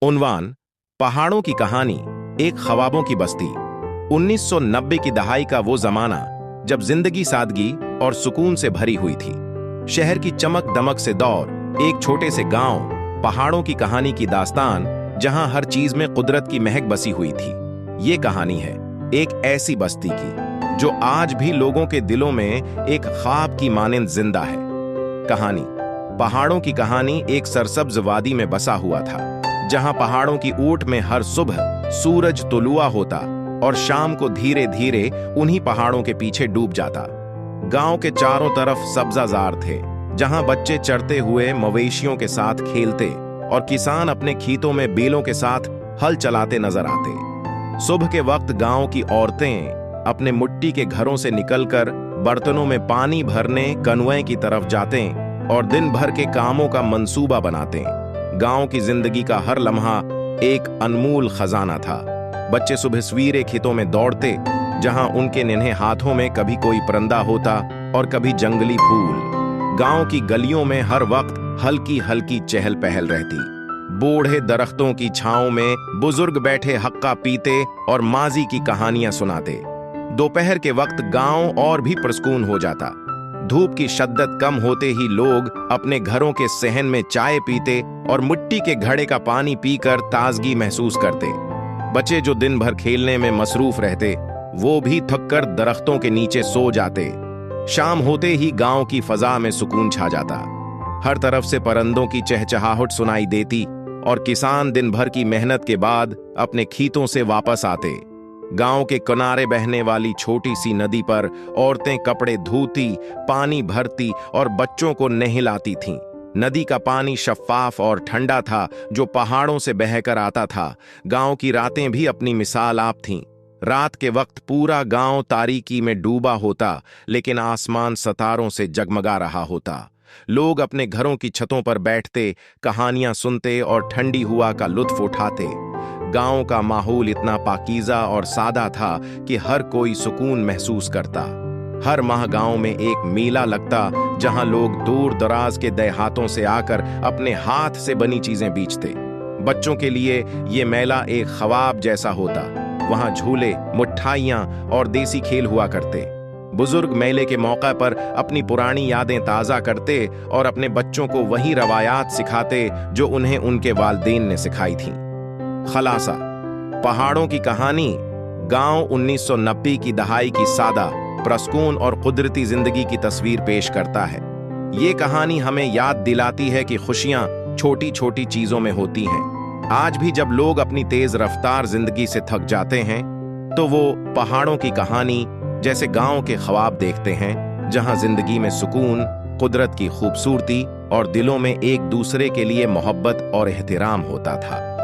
उन्वान: पहाड़ों की कहानी, एक ख्वाबों की बस्ती। 1990 की दहाई का वो जमाना जब जिंदगी सादगी और सुकून से भरी हुई थी। शहर की चमक दमक से दौर एक छोटे से गांव, पहाड़ों की कहानी की दास्तान, जहां हर चीज में कुदरत की महक बसी हुई थी। ये कहानी है एक ऐसी बस्ती की जो आज भी लोगों के दिलों में एक ख्वाब की मानिंद जिंदा है। कहानी: पहाड़ों की कहानी एक सरसब्ज वादी में बसा हुआ था, जहां पहाड़ों की ऊंट में हर सुबह सूरज तुलुआ होता और शाम को धीरे धीरे उन्हीं पहाड़ों के पीछे डूब जाता। गांव के चारों तरफ सब्जाजार थे, जहां बच्चे चरते हुए मवेशियों के साथ खेलते और किसान अपने खेतों में बैलों के साथ हल चलाते नजर आते। सुबह के वक्त गांव की औरतें अपने मिट्टी के घरों से निकलकर बर्तनों में पानी भरने कनुएं की तरफ जाते और दिन भर के कामों का मंसूबा बनाते। गांव की जिंदगी का हर लम्हा एक अनमोल खजाना था। बच्चे सुबह सवेरे खेतों में दौड़ते, जहां उनके नन्हे हाथों में कभी कोई परिंदा होता और कभी जंगली फूल। गांव की गलियों में हर वक्त हल्की हल्की चहल पहल रहती। बूढ़े दरख्तों की छांव में बुजुर्ग बैठे हक्का पीते और माजी की कहानियां सुनाते। दोपहर के वक्त गांव और भी पुरस्कून हो जाता। धूप की शद्दत कम होते ही लोग अपने घरों के सहन में चाय पीते और मिट्टी के घड़े का पानी पीकर ताजगी महसूस करते। बच्चे जो दिन भर खेलने में मसरूफ रहते, वो भी थककर दरख्तों के नीचे सो जाते। शाम होते ही गांव की फजा में सुकून छा जाता। हर तरफ से परिंदों की चहचहाहट सुनाई देती और किसान दिन भर की मेहनत के बाद अपने खेतों से वापस आते। गांव के किनारे बहने वाली छोटी सी नदी पर औरतें कपड़े धोती, पानी भरती और बच्चों को नहलाती थीं। नदी का पानी शफ्फाफ और ठंडा था, जो पहाड़ों से बहकर आता था। गांव की रातें भी अपनी मिसाल आप थीं। रात के वक्त पूरा गांव तारीकी में डूबा होता, लेकिन आसमान सितारों से जगमगा रहा होता। लोग अपने घरों की छतों पर बैठते, कहानियां सुनते और ठंडी हवा का लुत्फ उठाते। गांव का माहौल इतना पाकीज़ा और सादा था कि हर कोई सुकून महसूस करता। हर माह गांव में एक मेला लगता, जहां लोग दूर दराज के देहातों से आकर अपने हाथ से बनी चीजें बेचते। बच्चों के लिए ये मेला एक ख्वाब जैसा होता। वहां झूले, मिठाइयां और देसी खेल हुआ करते। बुजुर्ग मेले के मौका पर अपनी पुरानी यादें ताज़ा करते और अपने बच्चों को वही रवायात सिखाते जो उन्हें उनके वालिदैन ने सिखाई थीं। खलासा: पहाड़ों की कहानी गांव 1990 की दहाई की सादा, पुरस्कून और कुदरती जिंदगी की तस्वीर पेश करता है। ये कहानी हमें याद दिलाती है कि खुशियां छोटी छोटी चीजों में होती हैं। आज भी जब लोग अपनी तेज रफ्तार जिंदगी से थक जाते हैं, तो वो पहाड़ों की कहानी जैसे गांव के ख्वाब देखते हैं, जहां जिंदगी में सुकून, कुदरत की खूबसूरती और दिलों में एक दूसरे के लिए मोहब्बत और एहतराम होता था।